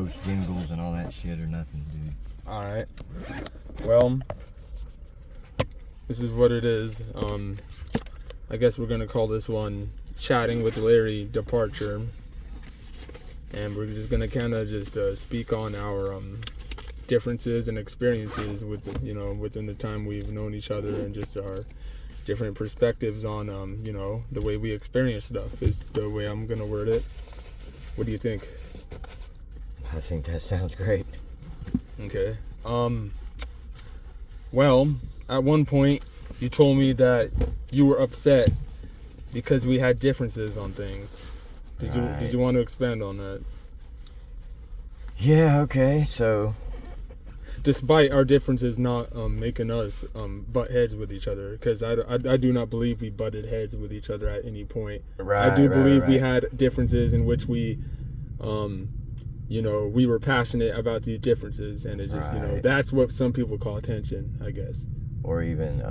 post jingles and all that shit or nothing, dude. All right. Well, this is what it is. I guess we're gonna call this one "Chatting with Larry Departure," and we're just gonna kind of just speak on our differences and experiences with within the time we've known each other, and just our different perspectives on the way we experience stuff is the way I'm gonna word it. What do you think? I think that sounds great. Okay. Well, at one point you told me that you were upset because we had differences on things. Did you want to expand on that? Yeah, okay. So despite our differences not making us butt heads with each other, because I do not believe we butted heads with each other at any point. I do believe we had differences in which we we were passionate about these differences, and it just that's what some people call attention, I guess. Or even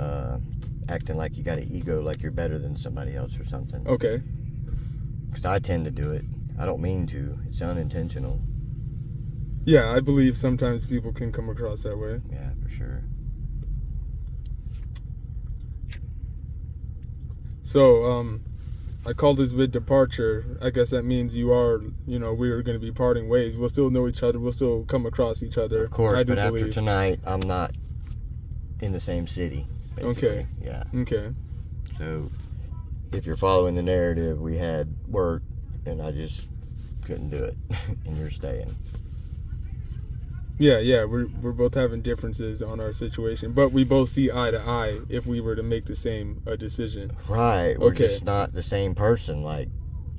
acting like you got an ego, like you're better than somebody else or something. Okay. Because I tend to do it. I don't mean to. It's unintentional. Yeah, I believe sometimes people can come across that way. Yeah, for sure. So, I call this vid departure. I guess that means we are going to be parting ways. We'll still know each other. We'll still come across each other. Of course, but after tonight, I'm not in the same city, basically. Okay. Yeah. Okay. So, if you're following the narrative, we had work, and I just couldn't do it, and you're staying. Yeah, we're both having differences on our situation, but we both see eye to eye if we were to make the same decision. Right. We're just not the same person. Like,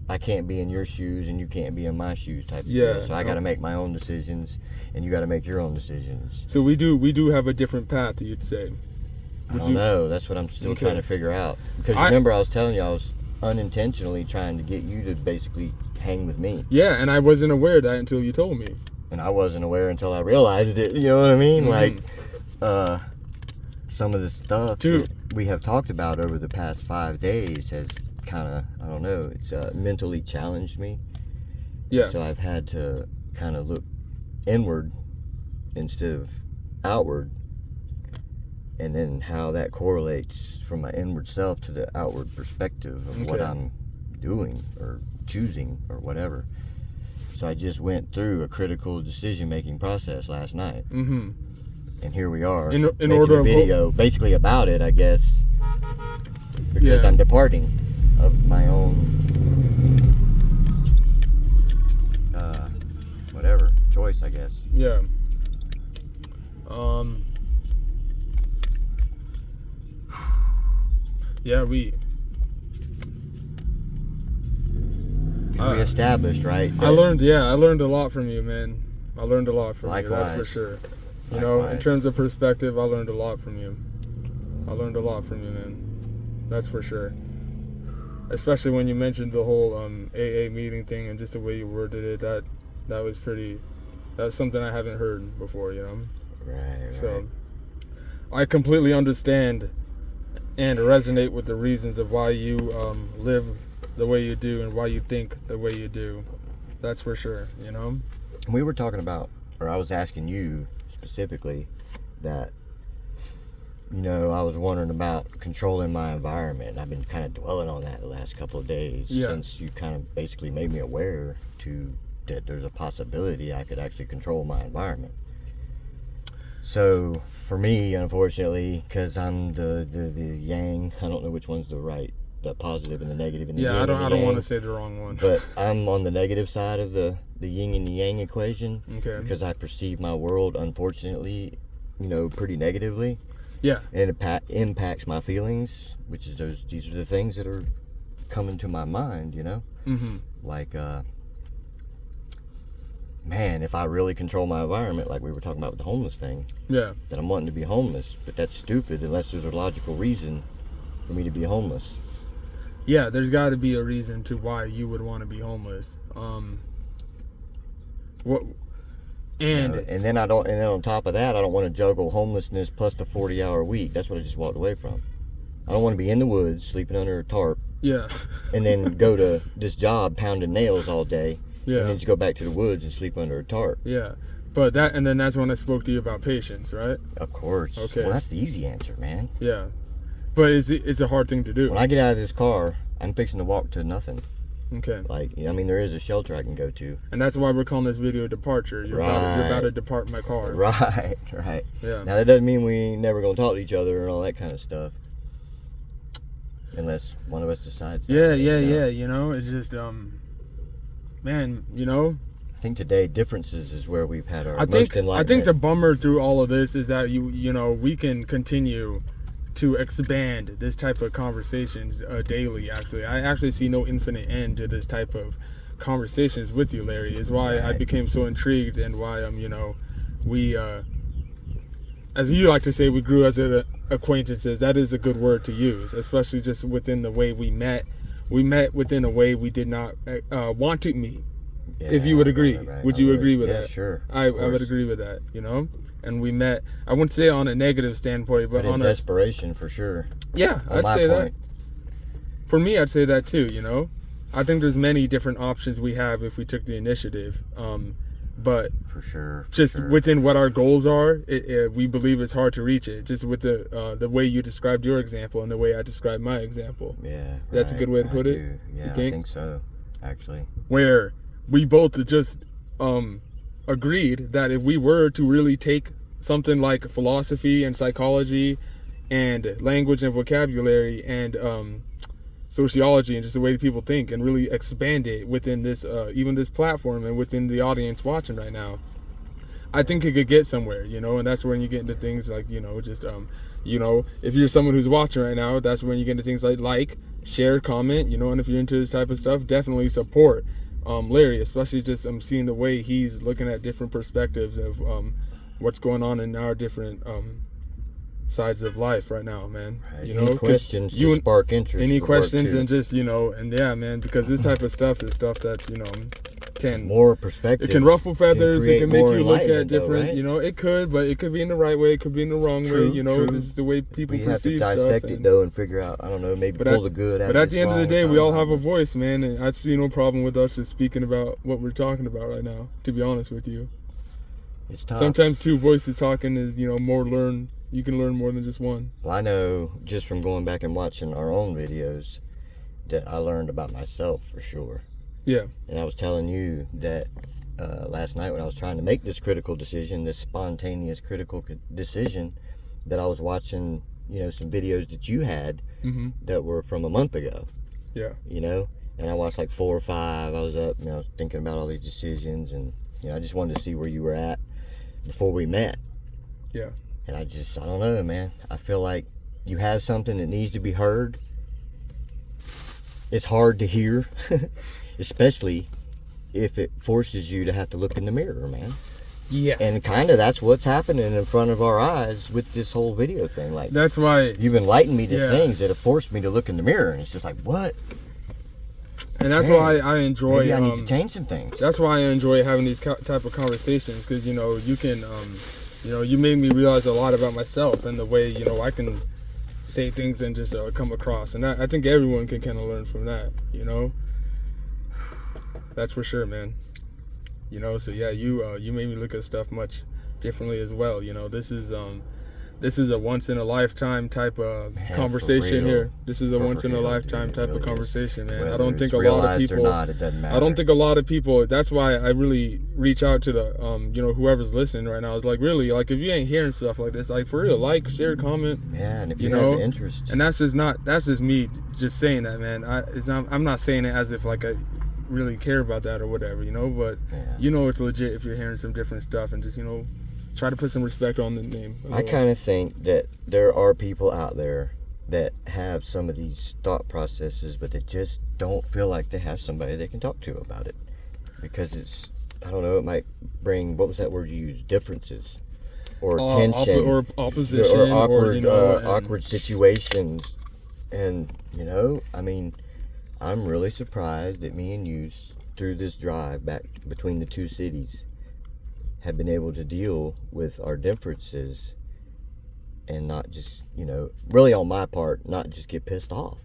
I can't be in your shoes and you can't be in my shoes type of deal. So I got to make my own decisions, and you got to make your own decisions. So we do have a different path, you'd say. I don't know. That's what I'm still trying to figure out. Because remember, I was telling you I was unintentionally trying to get you to basically hang with me. Yeah, and I wasn't aware of that until you told me. And I wasn't aware until I realized it. You know what I mean? Mm-hmm. Like, some of the stuff that we have talked about over the past 5 days has kind of, I don't know, it's mentally challenged me. Yeah. So I've had to kind of look inward instead of outward. And then how that correlates from my inward self to the outward perspective of what I'm doing or choosing or whatever. So I just went through a critical decision-making process last night. Mm-hmm. And here we are, making a video basically about it, I guess, because I'm departing of my own, whatever, choice, I guess. Yeah. Yeah, we established, right? I learned a lot from you, man. I learned a lot from you, that's for sure. In terms of perspective, I learned a lot from you. Man. That's for sure. Especially when you mentioned the whole AA meeting thing and just the way you worded it. That's something I haven't heard before, Right. So I completely understand and resonate with the reasons of why you live the way you do and why you think the way you do. That's for sure, We were talking about, or I was asking you specifically that, I was wondering about controlling my environment. I've been kind of dwelling on that the last couple of days since you kind of basically made me aware that there's a possibility I could actually control my environment. So for me, unfortunately, because I'm the yang, I don't know which one's the positive and the negative and the yin. I don't want to say the wrong one. But I'm on the negative side of the yin and the yang equation. Okay. Because I perceive my world, unfortunately, pretty negatively. Yeah. And it impacts my feelings, which is these are the things that are coming to my mind, Mm-hmm. Like, man, if I really control my environment, like we were talking about with the homeless thing, then I'm wanting to be homeless, but that's stupid unless there's a logical reason for me to be homeless. Yeah, there's got to be a reason to why you would want to be homeless. And then on top of that, I don't want to juggle homelessness plus the 40-hour week. That's what I just walked away from. I don't want to be in the woods sleeping under a tarp. Yeah. And then go to this job pounding nails all day Yeah. And then just go back to the woods and sleep under a tarp. Yeah. But that's when I spoke to you about patience, right? Of course. Okay. Well, that's the easy answer, man. Yeah. But it's a hard thing to do. When I get out of this car, I'm fixing to walk to nothing. Okay. Like, I mean, there is a shelter I can go to. And that's why we're calling this video Departure. You're about to depart my car. Right. Yeah. Now, that doesn't mean we ain't never going to talk to each other and all that kind of stuff. Unless one of us decides. Yeah. You know, it's just, man, you know. I think today differences is where we've had our I most think enlightenment. the bummer through all of this is that you know, we can continue to expand this type of conversations daily. Actually, I actually see no infinite end to this type of conversations with you, Larry. Is why I became so intrigued, and why you know, we as you like to say, we grew as acquaintances. That is a good word to use, especially just within the way we met. We met within a way we did not want to meet. Yeah, if you would agree, right. would you agree with that? Yeah, sure. I would agree with that. You know, and we met. I wouldn't say on a negative standpoint, but in on desperation for sure. Yeah, I'd say that. For me, I'd say that too. You know, I think there's many different options we have if we took the initiative. But for sure, within what our goals are, we believe it's hard to reach it. Just with the way you described your example and the way I described my example. Yeah, that's a good way to put it. Yeah, I think so. Actually, where we both just agreed that if we were to really take something like philosophy and psychology and language and vocabulary and sociology and just the way people think and really expand it within this even this platform and within the audience watching right now, I think it could get somewhere, you know. And that's when you get into things like, you know, just you know, if you're someone who's watching right now, that's when you get into things like share, comment, you know. And if you're into this type of stuff, definitely support Larry, especially just seeing the way he's looking at different perspectives of what's going on in our different sides of life right now, man. Right. You know, any questions to spark interest. Any questions, and just, you know, and yeah, man, because this type of stuff is stuff that's, you know, can more perspective. It can ruffle feathers. It can make you look at different. Though, right? You know, it could, but it could be in the right way. It could be in the wrong way. You know, this is the way people perceive stuff. We have to dissect it though and figure out. I don't know, maybe pull the good out. But at the end of the day, we all have a voice, man, and I see no problem with us just speaking about what we're talking about right now. To be honest with you, it's tough. Sometimes two voices talking is, you know, you can learn more than just one. Well, I know just from going back and watching our own videos that I learned about myself for sure. Yeah. And I was telling you that last night when I was trying to make this critical decision, this spontaneous critical decision, that I was watching, you know, some videos that you had that were from a month ago. Yeah. You know, and I watched like 4 or 5. I was up, you know, I was thinking about all these decisions, and, you know, I just wanted to see where you were at before we met. Yeah. And I don't know, man. I feel like you have something that needs to be heard. It's hard to hear, especially if it forces you to have to look in the mirror, man. Yeah. And kind of that's what's happening in front of our eyes with this whole video thing. Like, that's why you've enlightened me to things that have forced me to look in the mirror, and it's just like, what? And that's why I enjoy. Maybe I need to change some things. That's why I enjoy having these type of conversations, because, you know, you can, you know, you made me realize a lot about myself and the way, you know, I can say things and just come across, and I think everyone can kind of learn from that, you know. That's for sure, man. You know, so yeah, you made me look at stuff much differently as well. You know, this is a once in a lifetime type of conversation here. This is a once in a lifetime type of conversation, man. I don't think a lot of people. It doesn't matter. I don't think a lot of people. That's why I really reach out to the you know, whoever's listening right now. Is like, really, like, if you ain't hearing stuff like this, like, for real, like, share, comment. Yeah, and if you know, have interest. And that's just me just saying that, man. I'm not saying it as if like I really care about that or whatever, you know. But you know, it's legit if you're hearing some different stuff, and just, you know, try to put some respect on the name. I kind of think that there are people out there that have some of these thought processes, but they just don't feel like they have somebody they can talk to about it. Because it's, I don't know, it might bring, what was that word you used? Differences. Or tension. Or opposition. Or awkward, or, you know, awkward situations. And, you know, I mean, I'm really surprised that me and you, through this drive back between the two cities, have been able to deal with our differences and not just, you know, really on my part, not just get pissed off.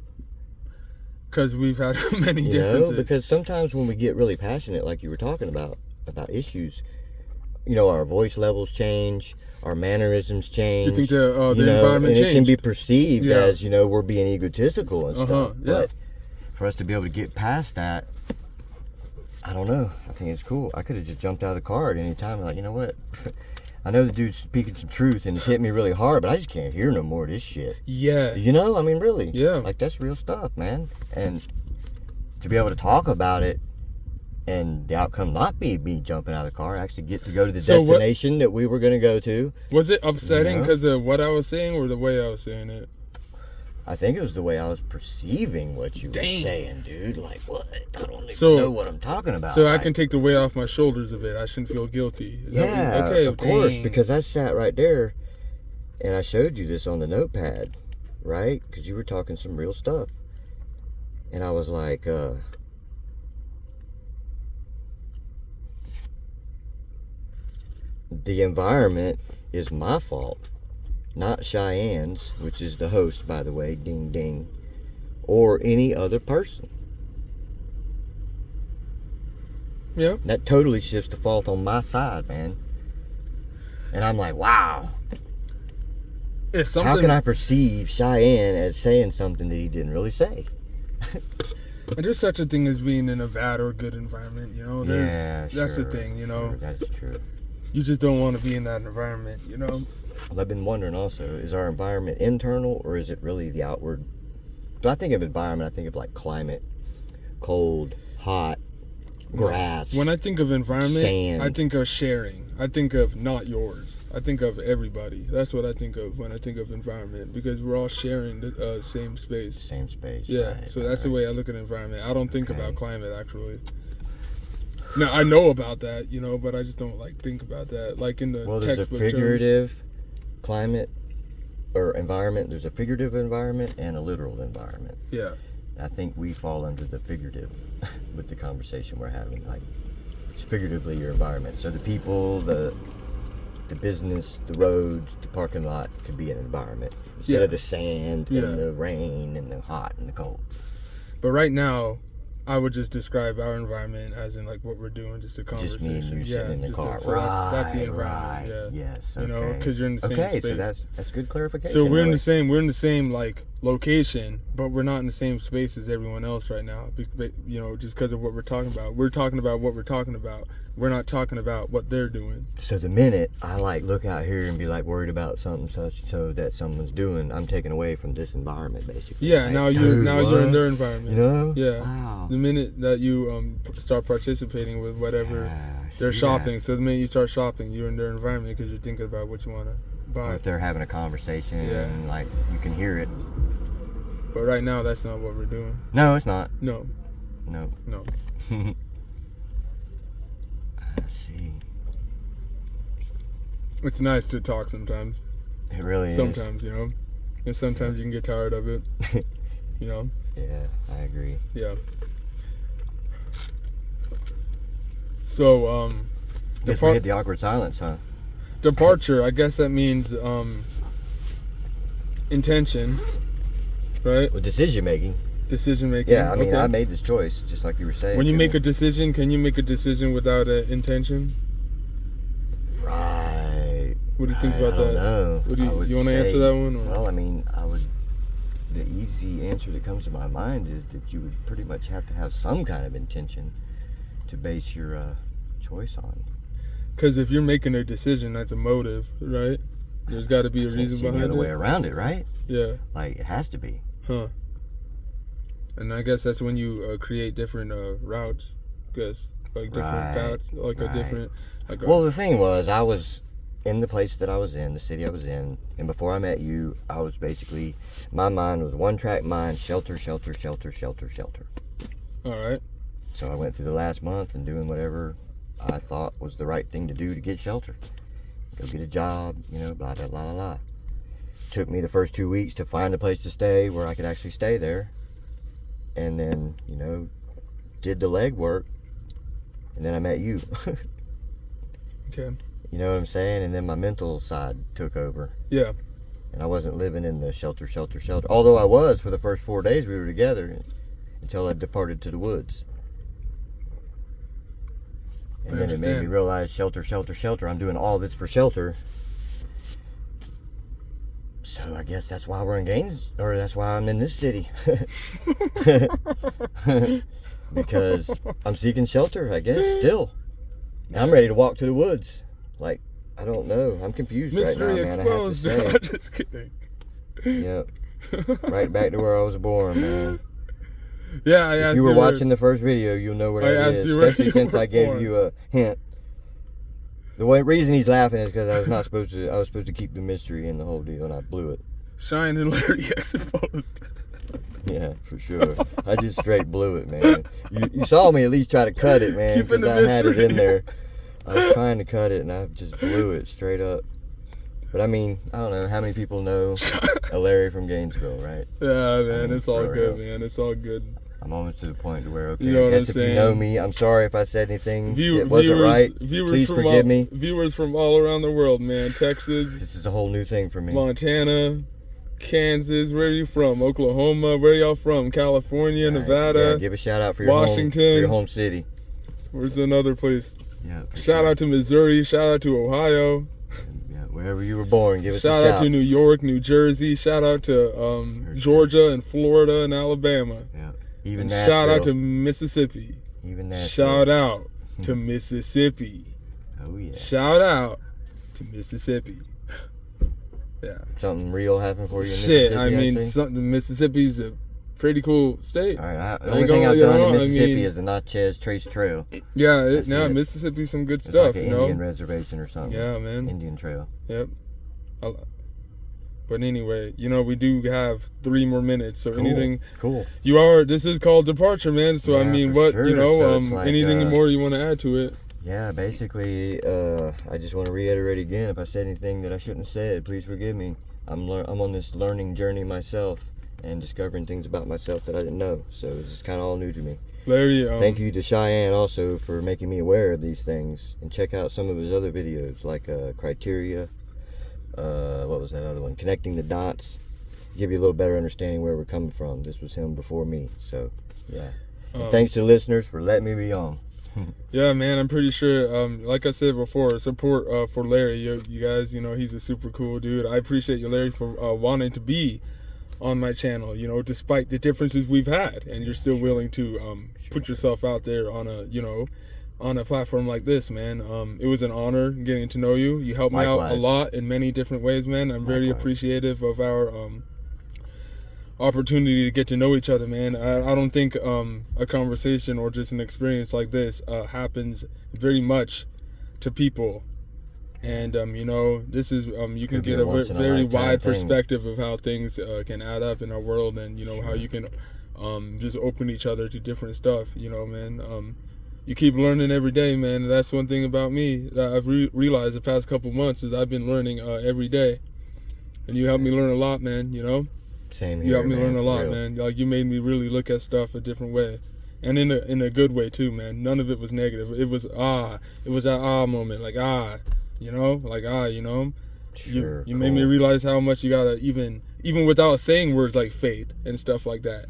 Because we've had many You differences. know, because sometimes when we get really passionate, like you were talking about issues, you know, our voice levels change, our mannerisms change. You think the you know, environment and it can be changed? perceived Yeah. as, you know, we're being egotistical and stuff. yeah. But for us to be able to get past that, I don't know. I think it's cool. I could have just jumped out of the car at any time. Like, you know what? I know the dude's speaking some truth and it's hit me really hard, but I just can't hear no more of this shit. Yeah. You know, I mean, really. Yeah. Like, that's real stuff, man. And to be able to talk about it and the outcome not be me jumping out of the car, actually get to go to the So what- destination that we were going to go to. Was it upsetting You know? because of what I was saying or the way I was saying it? I think it was the way I was perceiving what you were Dang. saying, dude. Like, what? I don't even So- know what I'm talking about. So I Like, can take the weight off my shoulders a bit. I shouldn't feel guilty. Is that yeah, what, okay, of course, dang. because I sat right there and I showed you this on the notepad, right? Because you were talking some real stuff. And I was like, the environment is my fault, not Cheyenne's, which is the host, by the way, ding ding, or any other person. Yeah. That totally shifts the fault on my side, man. And I'm like, wow. If something, How can I perceive Cheyenne as saying something that he didn't really say? and there's such a thing as being in a bad or good environment, you know. There's, Yeah, that's the sure, thing, you know. sure, that's true. You just don't want to be in that environment, you know. Well, I've been wondering also, is our environment internal or is it really the outward? So I think of environment, I think of like climate, cold, hot, grass. When I think of environment, Sand. I think of sharing. I think of not yours. I think of everybody. That's what I think of when I think of environment, because we're all sharing the same space. Same space. Yeah, right, so that's the right. way I look at environment. I don't think Okay. about climate actually. Now I know about that, you know, but I just don't like think about that. Like in the Well, there's a textbook terms. figurative climate or environment. There's a figurative environment and a literal environment. Yeah. I think we fall under the figurative with the conversation we're having. Like, it's figuratively your environment. So the people, the business, the roads, the parking lot could be an environment instead Yeah. of the sand Yeah. and the rain and the hot and the cold. But right now, I would just describe our environment as in like what we're doing, just a Just conversation. me and you yeah, sitting in the just car. so that's the environment. Right. Yeah. Yes. You know, okay. 'cause you're in the same Okay, so space. that's good clarification. So we're in right? the same like location, but we're not in the same space as everyone else right now. You know, just because of what we're talking about. We're talking about what we're talking about. We're not talking about what they're doing. So the minute I like look out here and be like worried about something such so that someone's doing, I'm taken away from this environment basically. Yeah, Like, now you're dude, you're in what? their environment. You know? Yeah. Wow. The minute that you start participating with whatever Yeah, I they're see shopping, that. so the minute you start shopping, you're in their environment because you're thinking about what you want to Or buy. if they're having a conversation Yeah. and like you can hear it. But right now, that's not what we're doing. No, it's not. No, No. no. I see. It's nice to talk sometimes. It really Sometimes, you know, and sometimes you can get tired of it. is. You know, Yeah, I agree. yeah. So, Guess we hit the awkward silence, huh? departure. I guess that means intention, right? Well, decision making. Decision making. Yeah, I mean, okay. I made this choice, just like you were saying. When you to make me. a decision, can you make a decision without an intention? Right. What do you think right, about I don't that? know. What do you- I would you wanna answer say- that one, or- Well, I mean, the easy answer that comes to my mind is that you would pretty much have to have some kind of intention to base your choice on. Because if you're making a decision, that's a motive, right? There's got to be a Can't reason see the behind other way it. around it, right? Yeah, Like, it has to be. huh. And I guess that's when you create different routes. Guess like different Right, paths, like a right. different. Like a, Well, the thing was, I was in the place that I was in, the city I was in, and before I met you, I was basically, my mind was one track mind, shelter, shelter, shelter, shelter, shelter. all right. So I went through the last month and doing whatever I thought was the right thing to do to get shelter. Go get a job, you know, blah, blah, blah, blah, blah. Took me the first 2 weeks to find a place to stay where I could actually stay there. And then, you know, did the legwork. And then I met you. Okay. You know what I'm saying? And then my mental side took over. Yeah. And I wasn't living in the shelter, shelter, shelter. Although I was for the first 4 days we were together. until I departed to the woods. And I then it made me understand. realize shelter, shelter, shelter. I'm doing all this for shelter. So I guess that's why we're in Gaines, or that's why I'm in this city. Because I'm seeking shelter, I guess, still. And I'm ready to walk to the woods. Like, I don't know. I'm confused Mystery right now, man. I have to exposed. say. I'm just kidding. Yep. Right back to where I was born, man. Yeah, I asked If you were where- watching the first video, you'll know where I that asked is. you where Especially you since were I gave born. you a hint. The reason he's laughing is because I was supposed to keep the mystery in the whole deal, and I blew it. Shine and Larry exposed. Yeah, for sure. I just straight blew it, man. You saw me at least try to cut it, man. Keeping the 'cause I had it mystery. in there. I was trying to cut it, and I just blew it straight up. But I mean, I don't know how many people know a Larry from Gainesville, right? Yeah, man, I mean, it's all for good, real. man. It's all good. I'm almost to the point to where, okay, You know what I guess I'm if you know saying? me, I'm sorry if I said anything that wasn't viewers, right. viewers Please from forgive all, me. Viewers from all around the world, man. Texas, This is a whole new thing for me. Montana, Kansas. Where are you from? Oklahoma. Where y'all from? California, All right, Nevada. yeah, give a shout out for your Washington. home city. Where's another place? Yeah. for Shout sure. out to Missouri. Shout out to Ohio. Yeah, wherever you were born, give us Shout a out shout. to New York, New Jersey. Shout out to Georgia and Florida and Alabama. Yeah. Even And Nashville. shout out to Mississippi. Even Nashville. Shout out to Mississippi. Oh yeah. Shout out to Mississippi. Yeah. Something real happened for you in Shit, Mississippi, I mean, actually? Mississippi's a pretty cool state. All right, the I only ain't thing gonna- I've you done know, in I Mississippi mean- is the Natchez Trace Trail. Yeah, That's it. Mississippi's some good It's stuff, like an you know? Indian reservation or something. Yeah, man. Indian Trail. Yep. But anyway, you know, we do have 3 more minutes, so Cool. anything Cool. this is called Departure, man. So I Yeah, mean, for what, sure. you know, So it's like, anything more you want to add to it? Yeah, basically, I just want to reiterate again. If I said anything that I shouldn't have said, please forgive me. I'm on this learning journey myself and discovering things about myself that I didn't know. So this is kind of all new to me. Larry, Thank you to Cheyenne also for making me aware of these things, and check out some of his other videos like Criteria. What was that other one? Connecting the Dots. Give you a little better understanding where we're coming from. This was him before me. So yeah. And thanks to the listeners for letting me be on. Yeah, man, I'm pretty sure, like I said before, support for Larry. You guys, you know, he's a super cool dude. I appreciate you, Larry, for wanting to be on my channel, you know, despite the differences we've had, and you're still willing to put yourself out there on a, you know, on a platform like this, man. It was an honor getting to know you. You helped me out a Likewise. lot in many different ways, man. I'm very Likewise. appreciative of our opportunity to get to know each other, man. I don't think a conversation or just an experience like this happens very much to people. And you know, this is you can Could be get a a once in a very lifetime wide thing. perspective of how things can add up in our world, and you know how you can just open each other to different stuff. You know, man. You keep learning every day, man. And that's one thing about me that I've realized the past couple months is I've been learning every day, and you helped me learn a lot, man. You know. Same here. You helped me man, learn a for lot, real. man. Like, you made me really look at stuff a different way, and in a good way too, man. None of it was negative. It was that moment, like you know, like you know. Sure, You made me cool. realize how much you gotta even without saying words like faith and stuff like that.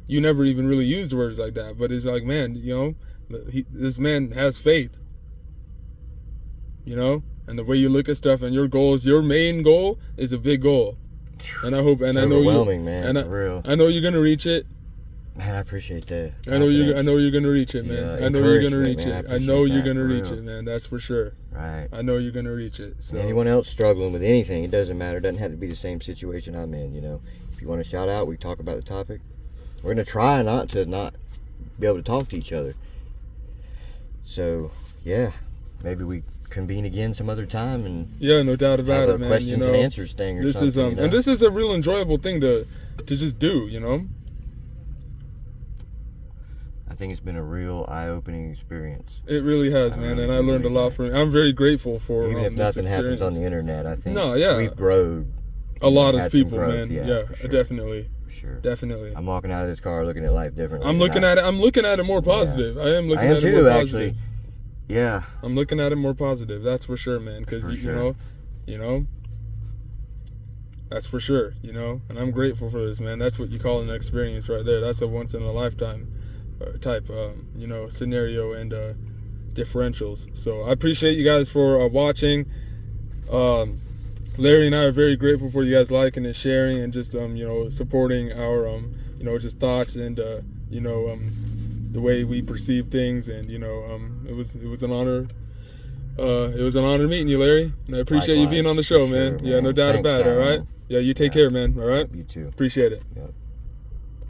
You never even really used words like that, but it's like, man, you know, this man has faith. You know, and the way you look at stuff and your main goal is a big goal. And I hope, and It's I know you, overwhelming, man, and for real. I know you're gonna reach it. Man, I appreciate that. I know you're Confidence. gonna reach it, man. Yeah, I know you're gonna encouragement, reach man. it. I I know appreciate you're that, gonna for reach real. it, man. That's for sure. Right. I know you're gonna reach it. So Anyone else struggling with anything, it doesn't matter. It doesn't have to be the same situation I'm in, you know. If you want to shout out, we talk about the topic. We're going to try not be able to talk to each other. So, yeah, maybe we convene again some other time and yeah, no doubt about have it, a man. questions You know, and answers thing or this something. is you know? and this is a real enjoyable thing to just do. You know. I think it's been a real eye-opening experience. It really has, I man, really and I do learned a think lot that. from it. I'm very grateful for Even if this nothing happens on experience. the internet, I think No, yeah. we've grown A lot as had some people, growth, man. yeah, Yeah, for sure. definitely, for sure. definitely. I'm walking out of this car looking at life differently. I'm looking at it more positive. I am looking I am at it too, more actually. positive. Yeah. I'm looking at it more positive. That's for sure, man. Because For you sure. know, That's for sure, you know, and I'm grateful for this, man. That's what you call an experience right there. That's a once in a lifetime type, you know, scenario and differentials. So I appreciate you guys for watching. Larry and I are very grateful for you guys liking and sharing and just, you know, supporting our, you know, just thoughts and, you know, the way we perceive things. And, you know, it was an honor. It was an honor meeting you, Larry. And I appreciate you being on the show, for man. sure, Yeah, no doubt Thanks, about it, all right? Alan. Yeah, you take care, man, all right? You too. Appreciate it. Yep.